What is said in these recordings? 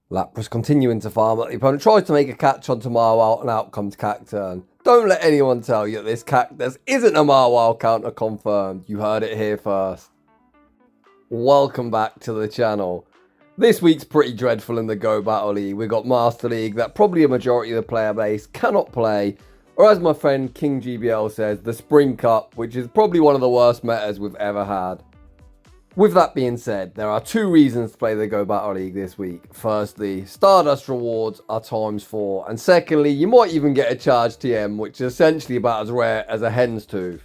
Lapras continuing to farm. The opponent tries to make a catch onto Marwile and out comes Cacturne. Don't let anyone tell you that this cactus isn't a Marwile counter confirmed. You heard it here first. Welcome back to the channel. This week's pretty dreadful in the Go Battle League. We've got Master League that probably a majority of the player base cannot play. Or as my friend King GBL says, the Spring Cup, which is probably one of the worst metas we've ever had. With that being said, there are two reasons to play the Go Battle League this week. Firstly, Stardust rewards are ×4. And secondly, you might even get a charge TM, which is essentially about as rare as a hen's tooth.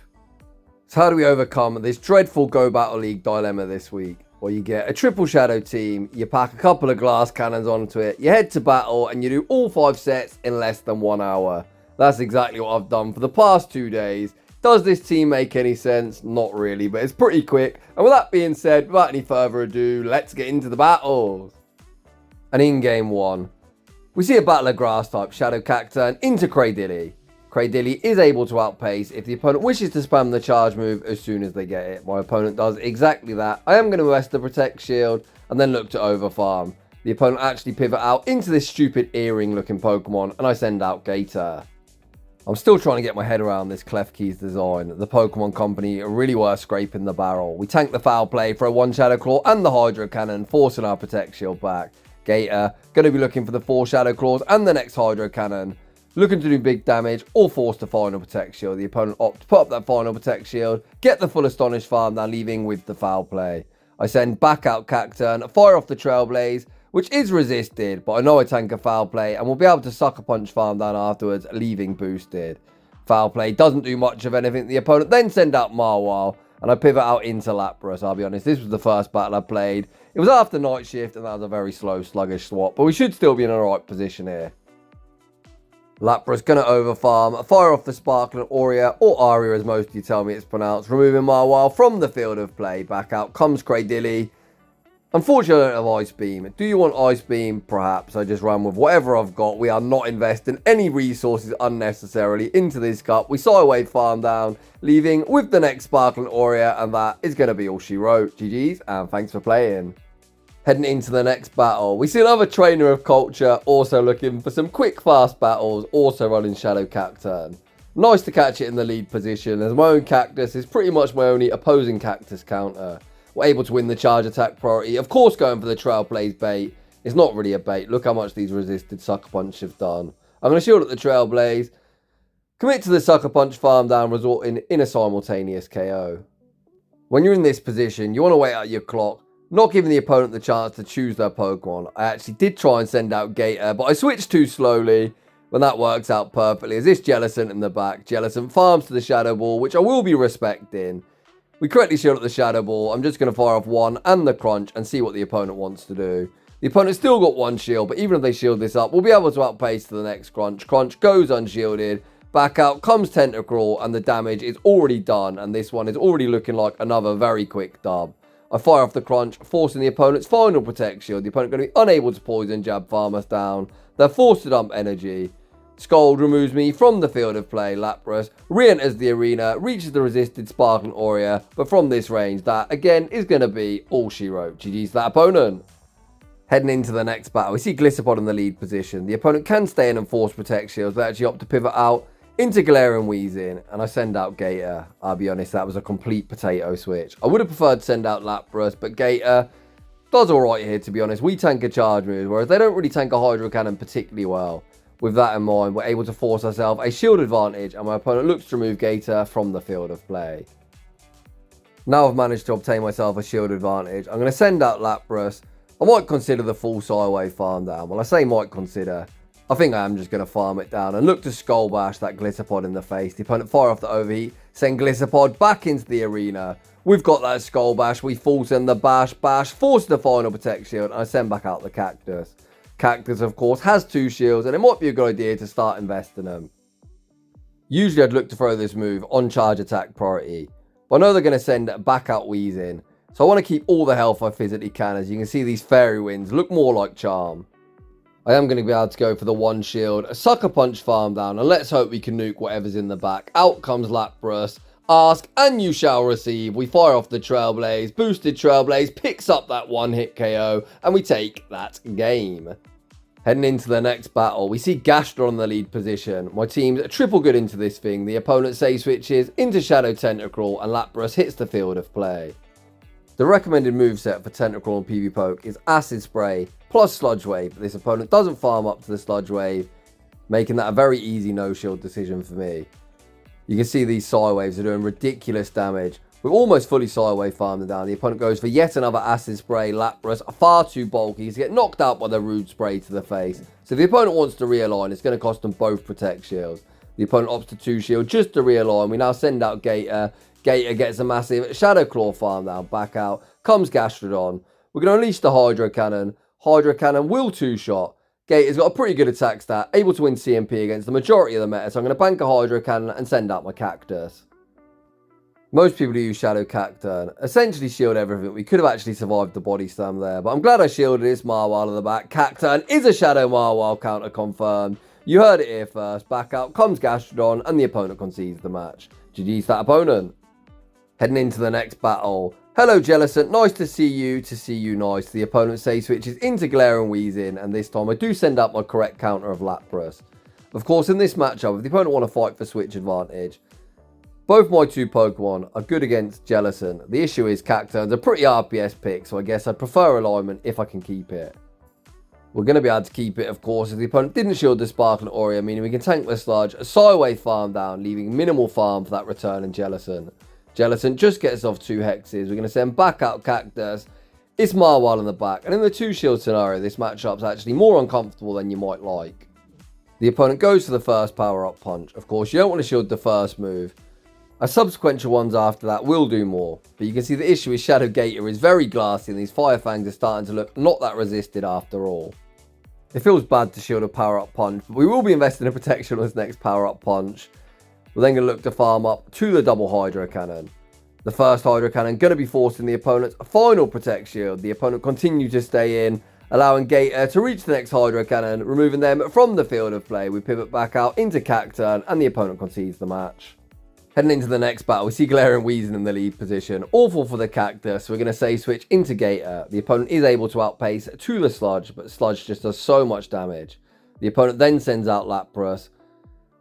So how do we overcome this dreadful Go Battle League dilemma this week? Well, you get a triple shadow team, you pack a couple of glass cannons onto it, you head to battle, and you do all 5 sets in less than 1 hour. That's exactly what I've done for the past 2 days. Does this team make any sense? Not really, but it's pretty quick. And with that being said, without any further ado, let's get into the battles. And in game 1, we see a battle of grass type Shadow Cacturne into Cradily. Cradily is able to outpace if the opponent wishes to spam the charge move as soon as they get it. My opponent does exactly that. I am going to invest the Protect Shield and then look to overfarm. The opponent actually pivot out into this stupid earring looking Pokemon and I send out Gator. I'm still trying to get my head around this Klefki's design. The Pokemon Company are really worth scraping the barrel. We tank the foul play for a 1 Shadow Claw and the Hydro Cannon, forcing our Protect Shield back. Gator, going to be looking for the 4 Shadow Claws and the next Hydro Cannon. Looking to do big damage or force the final Protect Shield. The opponent opts to put up that final Protect Shield, get the full Astonish farm, now leaving with the foul play. I send back out Cacturne, fire off the Trailblaze, which is resisted, but I know I tank a foul play and will be able to Sucker Punch farm down afterwards, leaving boosted. Foul play doesn't do much of anything. The opponent then send out Marwile, and I pivot out into Lapras. I'll be honest, this was the first battle I played. It was after night shift, and that was a very slow, sluggish swap, but we should still be in the right position here. Lapras going to overfarm, fire off the Sparkling Aria, or Aria as most of you tell me it's pronounced, removing Marwile from the field of play. Back out comes Cradily. Unfortunately, I don't have Ice Beam. Do you want Ice Beam? Perhaps. I just run with whatever I've got. We are not investing any resources unnecessarily into this cup. We Psywave farm down, leaving with the next Sparkling Aria, and that is going to be all she wrote. GG's, and thanks for playing. Heading into the next battle, we see another Trainer of Culture, also looking for some quick, fast battles, also running Shadow Cacturne. Nice to catch it in the lead position, as my own Cactus is pretty much my only opposing Cactus counter. We're able to win the charge attack priority. Of course, going for the Trailblaze bait. It's not really a bait. Look how much these resisted Sucker Punch have done. I'm going to shield at the Trailblaze. Commit to the Sucker Punch farm down, resulting in a simultaneous KO. When you're in this position, you want to wait out your clock, not giving the opponent the chance to choose their Pokemon. I actually did try and send out Gator, but I switched too slowly. When that works out perfectly, as this Jellicent in the back. Jellicent farms to the Shadow Ball, which I will be respecting. We correctly shield at the Shadow Ball. I'm just going to fire off 1 and the Crunch and see what the opponent wants to do. The opponent's still got 1 shield, but even if they shield this up, we'll be able to outpace to the next Crunch. Crunch goes unshielded. Back out comes Tentacruel, and the damage is already done. And this one is already looking like another very quick dub. I fire off the Crunch, forcing the opponent's final Protect Shield. The opponent going to be unable to poison jab farm us down. They're forced to dump energy. Scold removes me from the field of play. Lapras re-enters the arena, reaches the resisted Sparkling Aria, but from this range, that again is going to be all she wrote. GG's to that opponent. Heading into the next battle, we see Golisopod in the lead position. The opponent can stay in and force Protect Shields, but actually opt to pivot out into Galarian Weezing, and I send out Gator. I'll be honest, that was a complete potato switch. I would have preferred to send out Lapras, but Gator does alright here, to be honest. We tank a charge move, whereas they don't really tank a Hydro Cannon particularly well. With that in mind, we're able to force ourselves a shield advantage, and my opponent looks to remove Gator from the field of play. Now I've managed to obtain myself a shield advantage, I'm going to send out Lapras. I might consider the full Psywave farm down. Well, I say might consider. I think I am just going to farm it down and look to Skull Bash that Golisopod in the face. The opponent fire off the Overheat, send Golisopod back into the arena. We've got that Skull Bash, we full send the Bash, force the final Protect Shield, and I send back out the Cactus. Cactus, of course, has 2 shields, and it might be a good idea to start investing them. Usually, I'd look to throw this move on charge attack priority, but I know they're going to send back out Weezing, so I want to keep all the health I physically can. As you can see, these Fairy Winds look more like Charm. I am going to be able to go for the 1 shield, a Sucker Punch farm down, and let's hope we can nuke whatever's in the back. Out comes Lapras. Ask and you shall receive. We fire off the Trailblaze. Boosted Trailblaze picks up that 1-hit KO, and we take that game. Heading into the next battle, we see Gastrodon in the lead position. My team's triple good into this thing. The opponent say switches into Shadow Tentacruel and Lapras hits the field of play. The recommended moveset for Tentacruel and PV Poke is Acid Spray plus Sludge Wave, but this opponent doesn't farm up to the Sludge Wave, making that a very easy no-shield decision for me. You can see these Psy Waves are doing ridiculous damage. We're almost fully Psy Wave farmed down. The opponent goes for yet another Acid Spray. Lapras are far too bulky to get knocked out by the Rude Spray to the face. So if the opponent wants to realign, it's going to cost them both Protect Shields. The opponent opts to 2-shield just to realign. We now send out Gator. Gator gets a massive Shadow Claw farm down. Back out comes Gastrodon. We're going to unleash the Hydro Cannon. Hydro Cannon will 2-shot. Gator's got a pretty good attack stat, able to win CMP against the majority of the meta. So I'm going to bank a Hydro Cannon and send out my Cactus. Most people who use Shadow Cacturne essentially shield everything. We could have actually survived the body slam there, but I'm glad I shielded this Marwile in the back. Cacturne is a Shadow Marwile counter confirmed. You heard it here first. Back out comes Gastrodon and the opponent concedes the match. GG's that opponent. Heading into the next battle. Hello Jellicent, nice to see you nice. The opponent say switches into Galarian Weezing, and this time I do send out my correct counter of Lapras. Of course, in this matchup, if the opponent want to fight for switch advantage, both my two Pokemon are good against Jellicent. The issue is Cacturne's a pretty RPS pick, so I guess I'd prefer alignment if I can keep it. We're going to be able to keep it, of course, if the opponent didn't shield the Sparkling Aura, meaning we can tank the Sludge, a Psywave farm down, leaving minimal farm for that return in Jellicent. Jellicent just gets off 2 hexes. We're going to send back out Cactus. It's Marwile in the back, and in the 2-shield scenario, this matchup's actually more uncomfortable than you might like. The opponent goes for the first power-up punch. Of course, you don't want to shield the first move. Our subsequent ones after that will do more, but you can see the issue is Shadow Gator is very glassy and these Fire Fangs are starting to look not that resisted after all. It feels bad to shield a power-up punch, but we will be investing in protection on this next power-up punch. We're then going to look to farm up to the double Hydro Cannon. The first Hydro Cannon going to be forcing the opponent's final Protect Shield. The opponent continues to stay in, allowing Gator to reach the next Hydro Cannon, removing them from the field of play. We pivot back out into Cacturne and the opponent concedes the match. Heading into the next battle, we see Galarian Weezing in the lead position. Awful for the Cactus. We're going to say switch into Gator. The opponent is able to outpace to the Sludge, but Sludge just does so much damage. The opponent then sends out Lapras.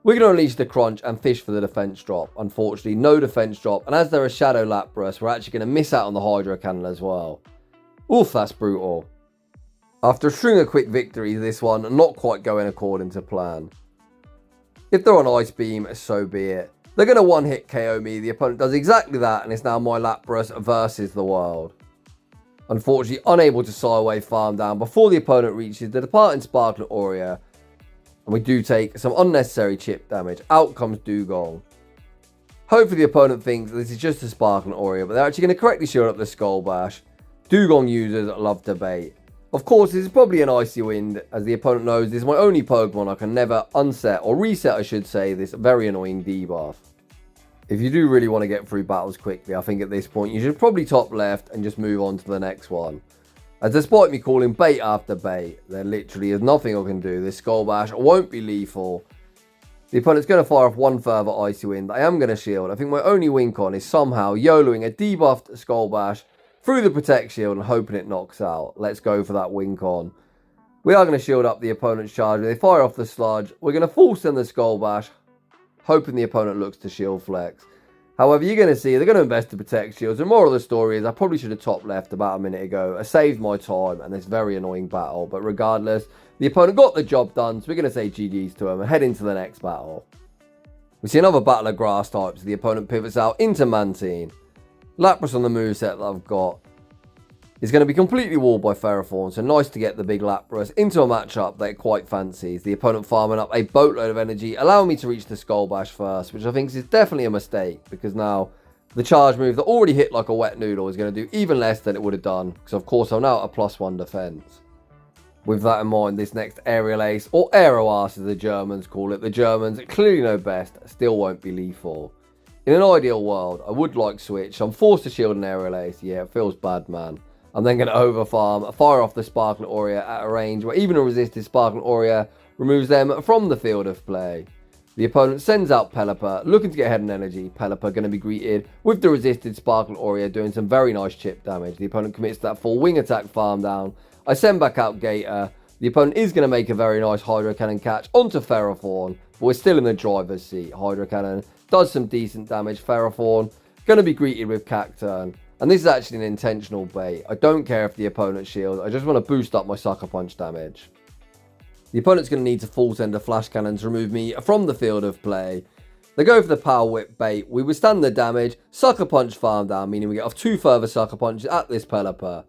We're going to unleash the Crunch and fish for the defense drop. Unfortunately, no defense drop. And as there is Shadow Lapras, we're actually going to miss out on the Hydro Cannon as well. Oof, that's brutal. After a string of quick victories, this one not quite going according to plan. If they're on Ice Beam, so be it. They're going to one-hit KO me. The opponent does exactly that, and it's now my Lapras versus the world. Unfortunately, unable to Psywave farm down before the opponent reaches the departing Sparkling Aura. And we do take some unnecessary chip damage. Out comes Dugong. Hopefully the opponent thinks this is just a Sparkling Aura, but they're actually going to correctly shield up the Skull Bash. Dugong users love to bait. Of course, this is probably an Icy Wind, as the opponent knows this is my only Pokemon. I can never unset, or reset I should say, this very annoying debuff. If you do really want to get through battles quickly, I think at this point you should probably top left and just move on to the next one. As despite me calling bait after bait, there literally is nothing I can do. This Skull Bash won't be lethal. The opponent's going to fire off one further Icy Wind. I am going to shield. I think my only win con is somehow YOLOing a debuffed Skull Bash through the Protect Shield and hoping it knocks out. Let's go for that win con. We are going to shield up the opponent's charge. They fire off the Sludge. We're going to force in the Skull Bash, hoping the opponent looks to shield flex. However, you're going to see they're going to invest the Protect Shields. The moral of the story is I probably should have top left about a minute ago. I saved my time and this very annoying battle. But regardless, the opponent got the job done. So we're going to say GG's to him and head into the next battle. We see another battle of grass types. The opponent pivots out into Mantine. Lapras on the moveset that I've got is going to be completely walled by Ferrothorn, so nice to get the big Lapras into a matchup that it quite fancies. The opponent farming up a boatload of energy, allowing me to reach the Skull Bash first, which I think is definitely a mistake, because now the charge move that already hit like a wet noodle is going to do even less than it would have done, because of course I'm now at a +1 defense. With that in mind, this next Aerial Ace, or Aero Ace as the Germans call it, the Germans clearly know best, still won't be lethal. In an ideal world, I would like switch, so I'm forced to shield an Aerial Ace. Yeah, it feels bad, man. I'm then going to overfarm, fire off the Sparkling Aura at a range where even a resisted Sparkling Aura removes them from the field of play. The opponent sends out Pelipper, looking to get ahead in energy. Pelipper going to be greeted with the resisted Sparkling Aura doing some very nice chip damage. The opponent commits to that full wing attack farm down. I send back out Gator. The opponent is going to make a very nice Hydro Cannon catch onto Ferrothorn, but we're still in the driver's seat. Hydro Cannon does some decent damage. Ferrothorn going to be greeted with Cacturne. And this is actually an intentional bait. I don't care if the opponent shields. I just want to boost up my Sucker Punch damage. The opponent's going to need to full send a Flash Cannon to remove me from the field of play. They go for the Power Whip bait. We withstand the damage. Sucker Punch farm down, meaning we get off 2 further Sucker Punches at this Pelipper.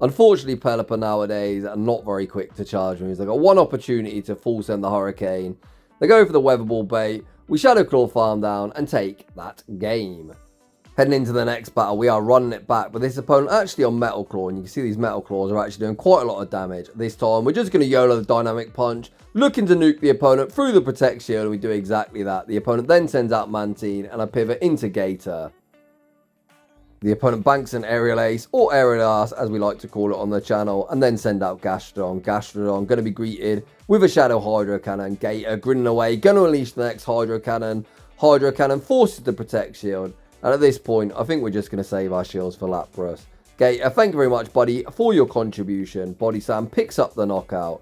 Unfortunately, Pelipper nowadays are not very quick to charge moves. They've got one opportunity to full send the Hurricane. They go for the Weather Ball bait. We Shadow Claw farm down and take that game. Heading into the next battle, we are running it back, but this opponent actually on Metal Claw, and you can see these Metal Claws are actually doing quite a lot of damage. This time, we're just going to YOLO the Dynamic Punch, looking to nuke the opponent through the Protect Shield, and we do exactly that. The opponent then sends out Mantine, and I pivot into Gator. The opponent banks an Aerial Ace, or Aerial Ass, as we like to call it on the channel, and then send out Gastrodon. Gastrodon going to be greeted with a Shadow Hydro Cannon. Gator grinning away, going to unleash the next Hydro Cannon. Hydro Cannon forces the Protect Shield. And at this point, I think we're just going to save our shields for Lapras. Gator, thank you very much, buddy, for your contribution. Body Slam picks up the knockout.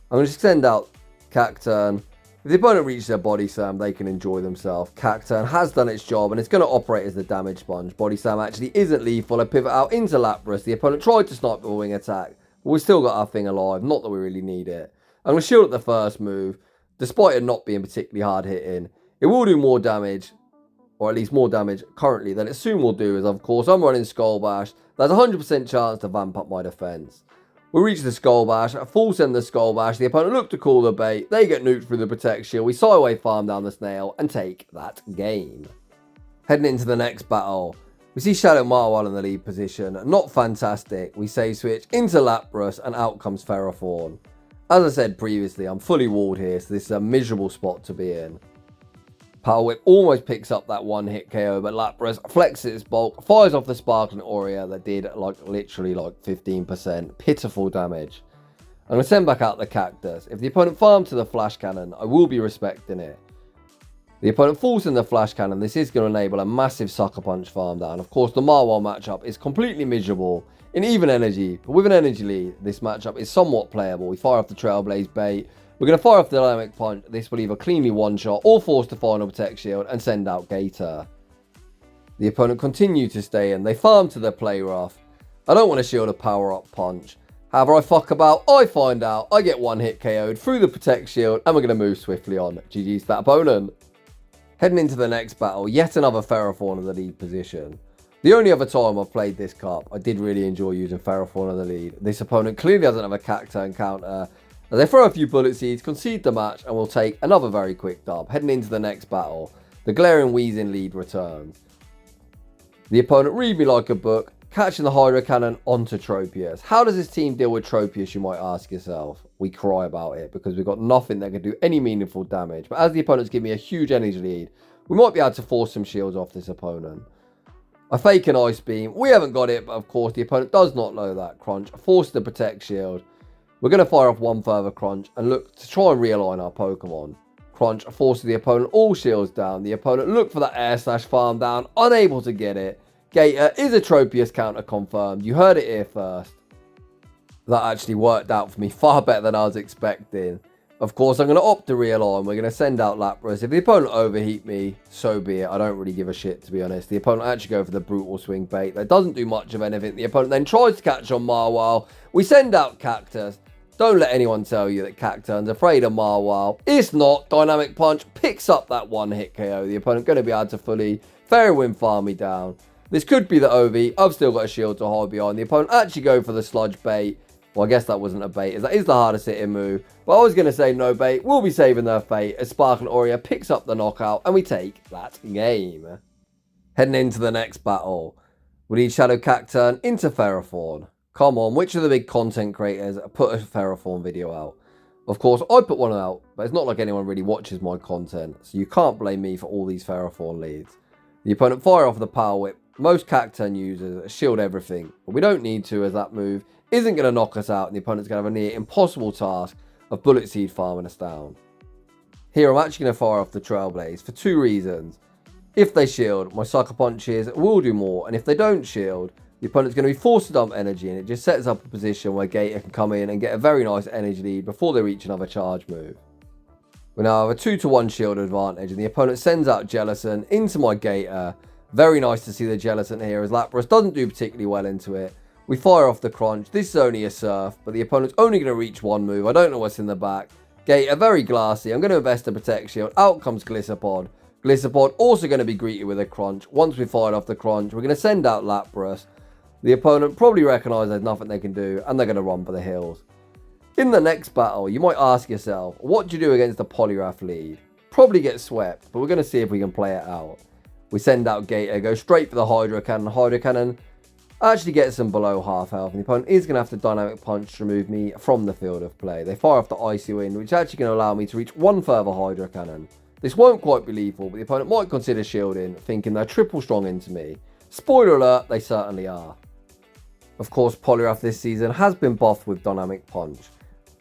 I'm going to send out Cacturne. If the opponent reaches their Body Slam, they can enjoy themselves. Cacturne has done its job, and it's going to operate as the damage sponge. Body Slam actually isn't lethal. I pivot out into Lapras. The opponent tried to snipe the wing attack, but we've still got our thing alive. Not that we really need it. I'm going to shield at the first move. Despite it not being particularly hard hitting, it will do more damage, or at least more damage currently than it soon will do, as of course I'm running Skull Bash. There's a 100% chance to vamp up my defense. We reach the Skull Bash, full send the Skull Bash, the opponent look to call the bait, they get nuked through the Protect Shield, we sideway farm down the Snail and take that game. Heading into the next battle, we see Shadow Marwell in the lead position, not fantastic. We save switch into Lapras and out comes Ferrothorn. As I said previously, I'm fully walled here, so this is a miserable spot to be in. Power Whip almost picks up that one hit KO, but Lapras flexes its bulk, fires off the Sparkling Aura that did literally 15%. Pitiful damage. I'm going to send back out the Cactus. If the opponent farms to the Flash Cannon, I will be respecting it. The opponent falls in the Flash Cannon. This is going to enable a massive Sucker Punch farm down. Of course, the Marwell matchup is completely miserable in even energy, but with an energy lead, this matchup is somewhat playable. We fire off the Trailblaze bait. We're going to fire off the Dynamic Punch. This will either cleanly one-shot or force the final Protect Shield and send out Gator. The opponent continues to stay in. They farm to the Play Rough. I don't want to shield a power-up punch. However, I fuck about, I find out, I get one hit KO'd through the Protect Shield, and we're going to move swiftly on. GG's to that opponent. Heading into the next battle, yet another Ferrothorn in the lead position. The only other time I've played this cup, I did really enjoy using Ferrothorn in the lead. This opponent clearly doesn't have a Cacturne counter. As they throw a few Bullet Seeds, concede the match, and we'll take another very quick dub. Heading into the next battle, the Galarian Weezing lead returns. The opponent read me like a book, catching the Hydro Cannon onto Tropius. How does this team deal with Tropius, you might ask yourself? We cry about it, because we've got nothing that can do any meaningful damage. But as the opponents give me a huge energy lead, we might be able to force some shields off this opponent. I fake an Ice Beam. We haven't got it, but of course the opponent does not know that. Crunch, force the Protect Shield. We're going to fire off one further Crunch and look to try and realign our Pokemon. Crunch forces the opponent all shields down. The opponent look for that Air Slash farm down, unable to get it. Gator is a Tropius counter confirmed. You heard it here first. That actually worked out for me far better than I was expecting. Of course, I'm going to opt to realign. We're going to send out Lapras. If the opponent overheat me, so be it. I don't really give a shit, to be honest. The opponent actually go for the Brutal Swing bait. That doesn't do much of anything. The opponent then tries to catch on Marwell. We send out Cactus. Don't let anyone tell you that Cacturne's afraid of Marwell. It's not. Dynamic Punch picks up that one hit KO. The opponent going to be able to fully Fairy Wind farm me down. This could be the OV. I've still got a shield to hide behind. The opponent actually go for the Sludge bait. Well, I guess that wasn't a bait, as that is the hardest hitting move. But I was going to say no bait. We'll be saving their fate as Sparkling Aura picks up the knockout, and we take that game. Heading into the next battle, we need Shadow Cacturne into Ferrothorn. Come on, which of the big content creators put a Ferrothorn video out? Of course, I put one out, but it's not like anyone really watches my content, so you can't blame me for all these Ferrothorn leads. The opponent fire off the Power Whip. Most Cacturne users shield everything, but we don't need to, as that move isn't going to knock us out, and the opponent's going to have a near impossible task of Bullet Seed farming us down. Here, I'm actually going to fire off the Trailblaze for two reasons. If they shield, my Sucker Punches will do more, and if they don't shield, The opponent's going to be forced to dump energy, and it just sets up a position where Gator can come in and get a very nice energy lead before they reach another charge move. We now have a 2-to-1 shield advantage, and the opponent sends out Jellicent into my Gator. Very nice to see the Jellicent here, as Lapras doesn't do particularly well into it. We fire off the Crunch. This is only a Surf, but the opponent's only going to reach one move. I don't know what's in the back. Gator, very glassy. I'm going to invest a Protect Shield. Out comes Golisopod. Golisopod also going to be greeted with a Crunch. Once we fired off the Crunch, we're going to send out Lapras. The opponent probably recognises there's nothing they can do, and they're going to run for the hills. In the next battle, you might ask yourself, what do you do against the Poliwrath lead? Probably get swept, but we're going to see if we can play it out. We send out Gator, go straight for the Hydro Cannon. Hydro Cannon actually gets them below half health, and the opponent is going to have to Dynamic Punch to remove me from the field of play. They fire off the Icy Wind, which is actually going to allow me to reach one further Hydro Cannon. This won't quite be lethal, but the opponent might consider shielding, thinking they're triple strong into me. Spoiler alert, they certainly are. Of course, Poliwrath this season has been buffed with Dynamic Punch.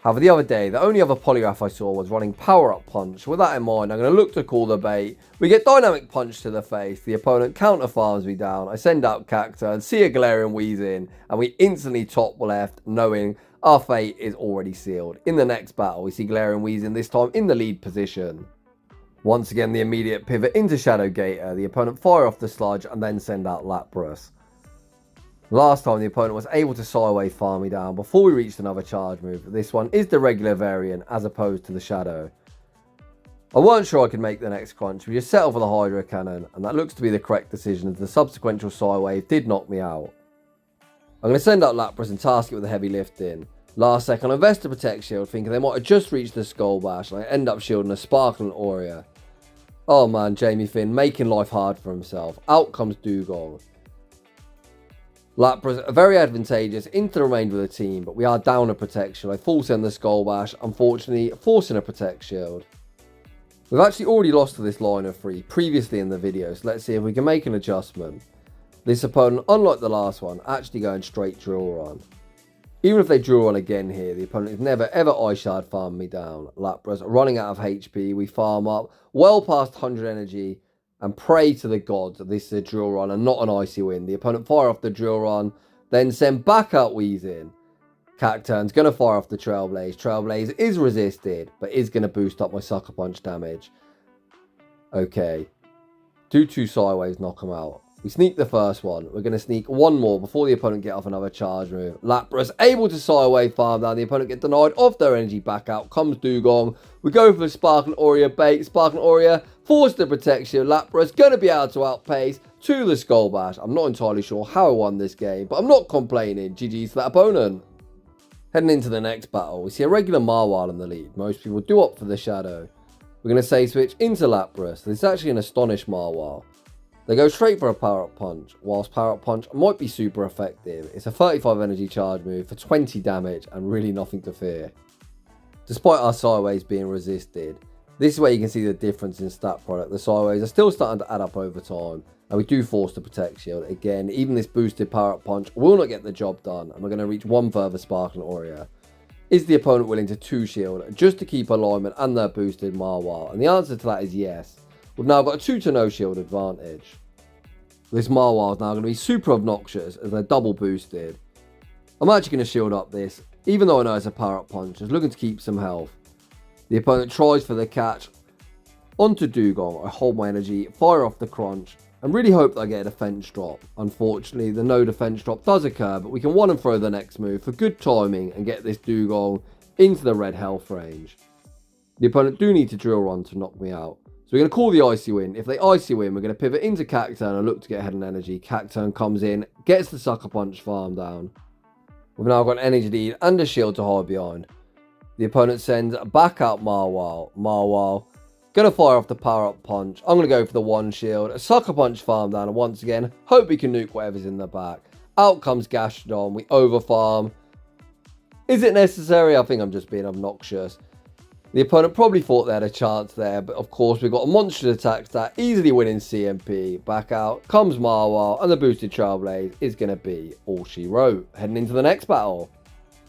However, the other day, the only other Poliwrath I saw was running Power Up Punch. With that in mind, I'm going to look to call the bait. We get Dynamic Punch to the face. The opponent counter farms me down. I send out Cacturne, see a Galarian Weezing, and we instantly top left, knowing our fate is already sealed. In the next battle, we see Galarian Weezing, this time in the lead position. Once again, the immediate pivot into Shadow Gator. The opponent fire off the Sludge and then send out Lapras. Last time, the opponent was able to Psywave farm me down before we reached another charge move. This one is the regular variant as opposed to the Shadow. I weren't sure I could make the next Crunch. We just settled for the Hydro Cannon, and that looks to be the correct decision as the subsequent Psywave did knock me out. I'm going to send out Lapras and task it with a heavy lift in. Last second, I invest a Protect Shield, thinking they might have just reached the Skull Bash, and I end up shielding a Sparkling Aura. Oh man, Jamie Finn making life hard for himself. Out comes Dugong. Lapras are very advantageous into the remainder of the team, but we are down a Protect Shield. I full send the Skull Bash, unfortunately forcing a Protect Shield. We've actually already lost to this line of 3 previously in the video, so let's see if we can make an adjustment. This opponent, unlike the last one, actually going straight Drill Run. Even if they Drill Run again here, the opponent is never ever Ice Shard farm me down. Lapras running out of HP, we farm up well past 100 energy, and pray to the gods that this is a Drill Run and not an Icy Wind. The opponent fire off the Drill Run, then send back out Weezing. Cacturne's going to fire off the Trailblaze. Trailblaze is resisted, but is going to boost up my Sucker Punch damage. Okay. 2-2 Psywaves knock him out. We sneak the first one. We're going to sneak one more before the opponent get off another charge move. Lapras able to Psywave farm down. The opponent get denied off their energy. Back out comes Dugong. We go for the Sparkling Aura bait. Sparkling Aura forced the protection. Lapras going to be able to outpace to the Skull Bash. I'm not entirely sure how I won this game, but I'm not complaining. GG's to that opponent. Heading into the next battle, we see a regular Marwile in the lead. Most people do opt for the Shadow. We're going to say switch into Lapras. This is actually an Astonished Marwile. They go straight for a Power Up Punch. Whilst Power Up Punch might be super effective, it's a 35 energy charge move for 20 damage and really nothing to fear. Despite our Psywaves being resisted, this is where you can see the difference in stat product. The Psywaves are still starting to add up over time, and we do force the Protect Shield. Again, even this boosted Power Up Punch will not get the job done, and we're going to reach one further Sparkling Aura. Is the opponent willing to 2-shield just to keep alignment and their boosted Marwile? And the answer to that is yes. We've now got a 2-to-no shield advantage. This Marwile is now going to be super obnoxious as they're double boosted. I'm actually going to shield up this, even though I know it's a Power Up Punch, just looking to keep some health. The opponent tries for the catch onto Dugong. I hold my energy, fire off the Crunch, and really hope that I get a defense drop. Unfortunately, the no defense drop does occur, but we can one and throw the next move for good timing and get this Dugong into the red health range. The opponent do need to Drill Run to knock me out. So we're going to call the Icy Wind. If they Icy Wind, we're going to pivot into Cacturne and look to get ahead in energy. Cacturne comes in, gets the Sucker Punch farm down. We've now got an energy lead and a shield to hide behind. The opponent sends back out Marwile. Marwile going to fire off the Power Up Punch. I'm going to go for the one shield. A Sucker Punch farm down, and once again, hope we can nuke whatever's in the back. Out comes Gastrodon. We overfarm. Is it necessary? I think I'm just being obnoxious. The opponent probably thought they had a chance there, but of course we've got a monstrous attack stat, easily winning CMP. Back out comes Marwile, and the boosted Trailblaze is going to be all she wrote. Heading into the next battle.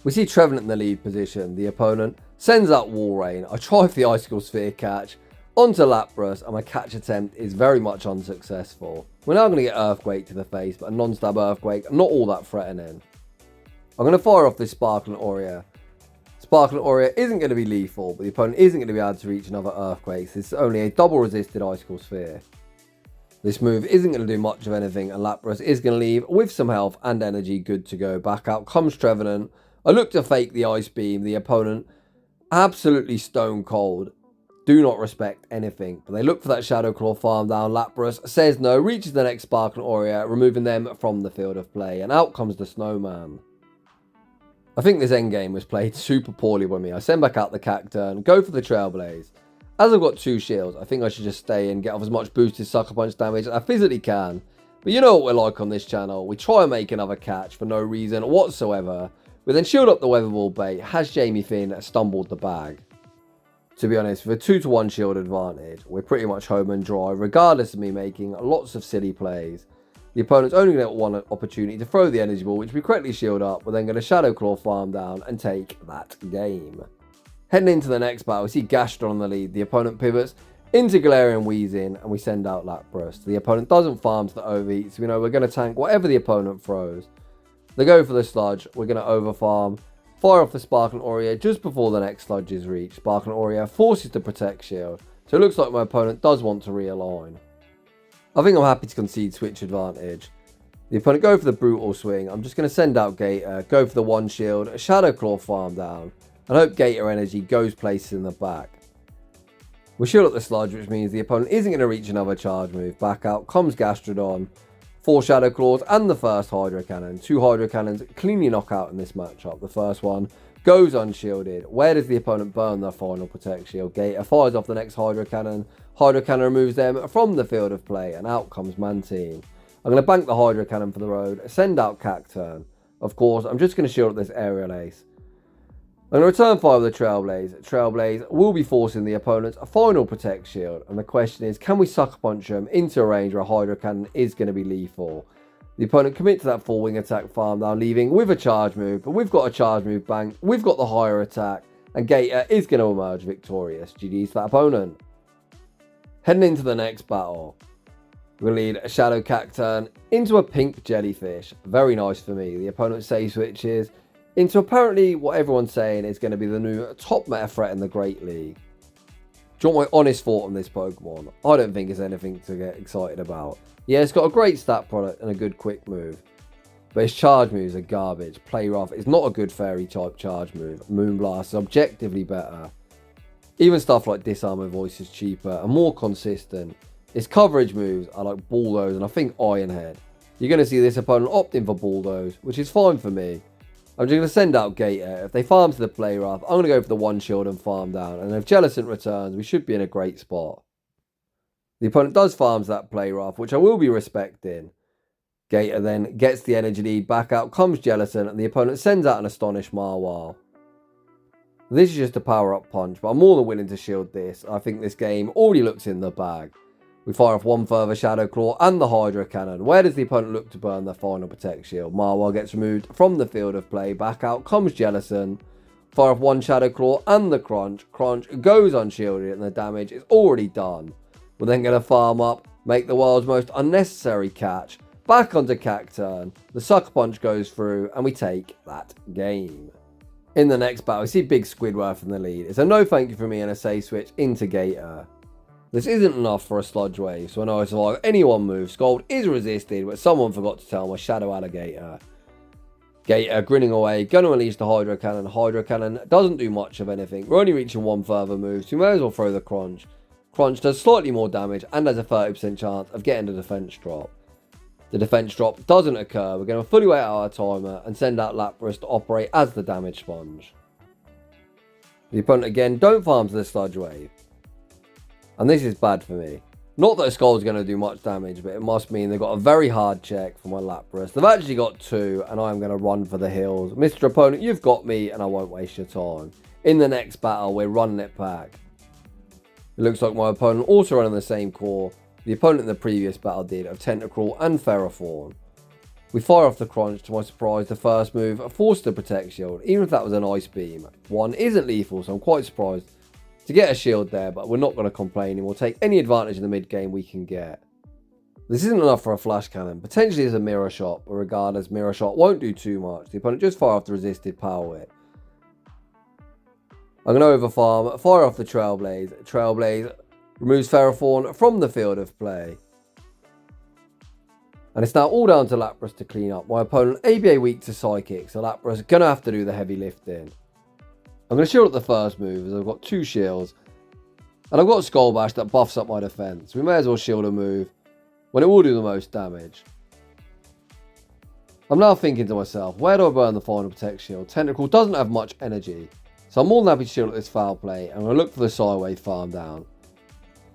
We see Trevenant in the lead position. The opponent sends out Walrein. I try for the Icicle Sphere catch onto Lapras, and my catch attempt is very much unsuccessful. We're now going to get Earthquake to the face, but a non-stab Earthquake, not all that threatening. I'm going to fire off this Sparkling Aura. Sparkling Aura isn't going to be lethal, but the opponent isn't going to be able to reach another Earthquake. This is only a double resisted Icicle Sphere. This move isn't going to do much of anything, and Lapras is going to leave with some health and energy good to go. Back out comes Trevenant. I look to fake the Ice Beam. The opponent, absolutely stone cold, do not respect anything. But they look for that Shadow Claw farm down. Lapras says no, reaches the next Sparkling Aura, removing them from the field of play. And out comes the Snowman. I think this endgame was played super poorly by me. I send back out the Cacturne, go for the Trailblaze. As I've got 2 shields, I think I should just stay and get off as much boosted Sucker Punch damage as I physically can. But you know what we're like on this channel. We try and make another catch for no reason whatsoever. We then shield up the Weather Ball bait. Has Jamie Finn stumbled the bag? To be honest, with a 2-to-1 shield advantage, we're pretty much home and dry, regardless of me making lots of silly plays. The opponent's only going to get one opportunity to throw the energy ball, which we correctly shield up. We're then going to Shadow Claw farm down and take that game. Heading into the next battle, we see Gastrodon on the lead. The opponent pivots into Galarian Weezing, and we send out Lapras. The opponent doesn't farm to the overheat, so we know we're going to tank whatever the opponent throws. They go for the Sludge. We're going to overfarm. Fire off the Sparkling Aura just before the next Sludge is reached. Sparkling Aura forces the Protect Shield, so it looks like my opponent does want to realign. I think I'm happy to concede switch advantage. The opponent go for the Brutal Swing. I'm just going to send out Gator, go for the 1 shield, Shadow Claw farm down, and hope Gator energy goes places in the back. We shield up the Sludge, which means the opponent isn't going to reach another charge move. Back out comes Gastrodon, 4 Shadow Claws and the first Hydro Cannon. 2 Hydro Cannons cleanly knock out in this matchup. The first one goes unshielded. Where does the opponent burn their final Protect Shield? Gator fires off the next Hydro Cannon. Hydro Cannon removes them from the field of play, and out comes Mantine. I'm going to bank the Hydro Cannon for the road, send out Cacturne. Of course, I'm just going to shield up this Aerial Ace. I'm going to return fire with the Trailblaze. Trailblaze will be forcing the opponent's final Protect Shield, and the question is, can we Sucker Punch them into a range where a Hydro Cannon is going to be lethal? The opponent commits to that full wing attack farm down, leaving with a charge move, but we've got a charge move bank, we've got the higher attack, and Gator is going to emerge victorious. GG's to that opponent. Heading into the next battle, we're going to lead a Shadow Cacturne into a pink Jellyfish. Very nice for me. The opponent save switches into apparently what everyone's saying is going to be the new top meta threat in the Great League. Do you want my honest thought on this Pokemon? I don't think it's anything to get excited about. Yeah, it's got a great stat product and a good quick move, but its charge moves are garbage. Play Rough is not a good fairy type charge move. Moonblast is objectively better. Even stuff like Disarm Voice is cheaper and more consistent. Its coverage moves are like Bulldoze and I think Iron Head. You're going to see this opponent opt in for Bulldoze, which is fine for me. I'm just going to send out Gator. If they farm to the Play Rough, I'm going to go for the 1 shield and farm down. And if Jellicent returns, we should be in a great spot. The opponent does farm to that Play Rough, which I will be respecting. Gator then gets the energy lead. Back out comes Jellicent, and the opponent sends out an Astonished Marwile. This is just a power-up punch, but I'm more than willing to shield this. I think this game already looks in the bag. We fire off 1 further Shadow Claw and the Hydro Cannon. Where does the opponent look to burn their final Protect Shield? Marwile gets removed from the field of play. Back out comes Jellicent. Fire off 1 Shadow Claw and the Crunch. Crunch goes unshielded and the damage is already done. We're then going to farm up, make the world's most unnecessary catch. Back onto Cacturne. The Sucker Punch goes through and we take that game. In the next battle, we see Big Squidward in the lead. It's a no thank you from me and a save switch into Gator. This isn't enough for a Sludge Wave, so when I survive any one move, Scald is resisted, but someone forgot to tell my Shadow Alligator. Gator grinning away, going to unleash the Hydro Cannon. Hydro Cannon doesn't do much of anything. We're only reaching 1 further move, so we may as well throw the Crunch. Crunch does slightly more damage and has a 30% chance of getting the defense drop. The defense drop doesn't occur. We're going to fully wait out our timer and send out Lapras to operate as the damage sponge. The opponent again don't farm to the Sludge Wave. And this is bad for me. Not that a Skull's going to do much damage, but it must mean they've got a very hard check for my Lapras. They've actually got 2, and I'm going to run for the hills. Mr. Opponent, you've got me, and I won't waste your time. In the next battle, we're running it back. It looks like my opponent also running the same core the opponent in the previous battle did of Tentacruel and Ferrothorn. We fire off the Crunch. To my surprise, the first move forced the Protect Shield, even if that was an Ice Beam. 1 isn't lethal, so I'm quite surprised to get a shield there, but we're not going to complain and we'll take any advantage in the mid game we can get. This isn't enough for a flash cannon. Potentially it's a mirror shot, but regardless, mirror shot won't do too much. The opponent just fire off the resisted power whip. I'm going to overfarm, fire off the Trailblaze. Trailblaze removes Ferrothorn from the field of play. And it's now all down to Lapras to clean up. My opponent, ABA weak to Psychic, so Lapras is going to have to do the heavy lifting. I'm going to shield up the first move, as I've got 2 shields. And I've got a Skull Bash that buffs up my defense. We may as well shield a move when it will do the most damage. I'm now thinking to myself, where do I burn the final Protect Shield? Tentacruel doesn't have much energy. So I'm more than happy to shield at this foul play, and I'm going to look for the Sideway farm down.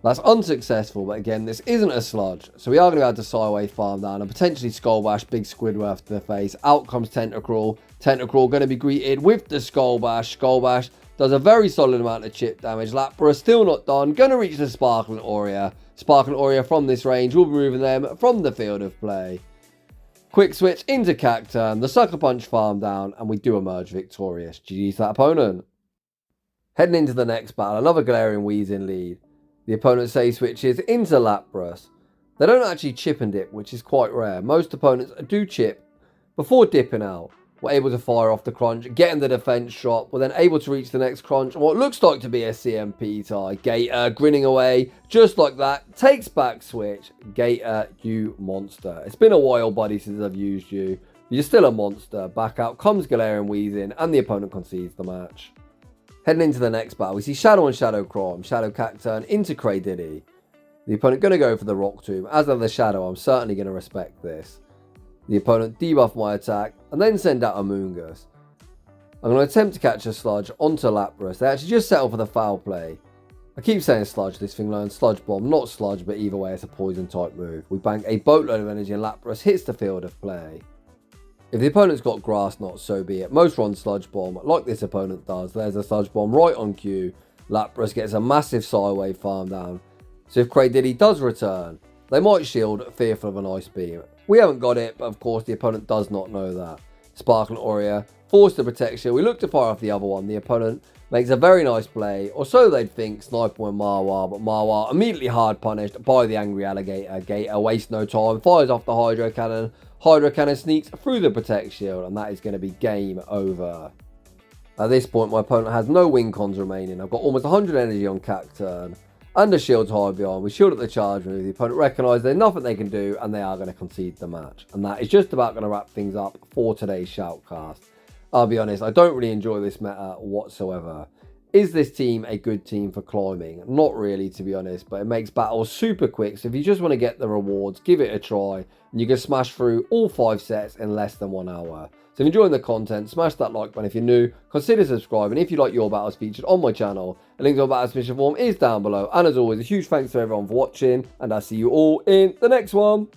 That's unsuccessful, but again, this isn't a sludge, so we are going to be able to Sideway farm down and potentially Skull Bash Big Squidward to the face. Out comes Tentacruel. Tentacruel going to be greeted with the Skull Bash. Skull Bash does a very solid amount of chip damage. Lapras still not done. Going to reach the Sparkling Aura. Sparkling Aura from this range will be moving them from the field of play. Quick switch into Cacturne, the Sucker Punch farm down, and we do emerge victorious. GG's to that opponent. Heading into the next battle, another Galarian Weezing lead. The opponent say switches into Lapras. They don't actually chip and dip, which is quite rare. Most opponents do chip before dipping out. We're able to fire off the crunch, getting the defense shot. We're then able to reach the next crunch, and what looks like to be a CMP tie. Gator grinning away, just like that. Takes back switch. Gator, you monster. It's been a while, buddy, since I've used you. You're still a monster. Back out comes Galarian Weezing, and the opponent concedes the match. Heading into the next battle, we see Shadow and Shadow Chrome. Shadow Cacturne into Cradiddy. The opponent going to go for the Rock Tomb. As of the Shadow, I'm certainly going to respect this. The opponent debuff my attack and then send out a Moongus. I'm going to attempt to catch a Sludge onto Lapras. They actually just settle for the foul play. I keep saying Sludge, this thing learns Sludge Bomb, not Sludge, but either way it's a poison type move. We bank a boatload of energy and Lapras hits the field of play. If the opponent's got Grass Knot, so be it. Most run Sludge Bomb, like this opponent does. There's a Sludge Bomb right on cue. Lapras gets a massive Sideway farm down. So if Cradiddy does return, they might shield, fearful of an Ice Beam. We haven't got it, but of course the opponent does not know that. Sparkling Aura, forced to protection. We look to fire off the other one. The opponent makes a very nice play, or so they'd think, sniper with Marwar, but Marwar immediately hard punished by the angry alligator. Gator wastes no time, fires off the Hydro Cannon. Hydro Cannon sneaks through the Protect Shield, and that is going to be game over. At this point, my opponent has no win cons remaining. I've got almost 100 energy on Cacturne. And the shield's high beyond. We shield at the charge move. The opponent recognises there's nothing they can do, and they are going to concede the match. And that is just about going to wrap things up for today's shoutcast. I'll be honest, I don't really enjoy this meta whatsoever. Is this team a good team for climbing? Not really, to be honest, but it makes battles super quick. So if you just want to get the rewards, give it a try, and you can smash through all 5 sets in less than 1 hour. So if you're enjoying the content, smash that like button. If you're new, consider subscribing. If you like your battles featured on my channel, a link to my battle submission form is down below. And as always, a huge thanks to everyone for watching, and I'll see you all in the next one.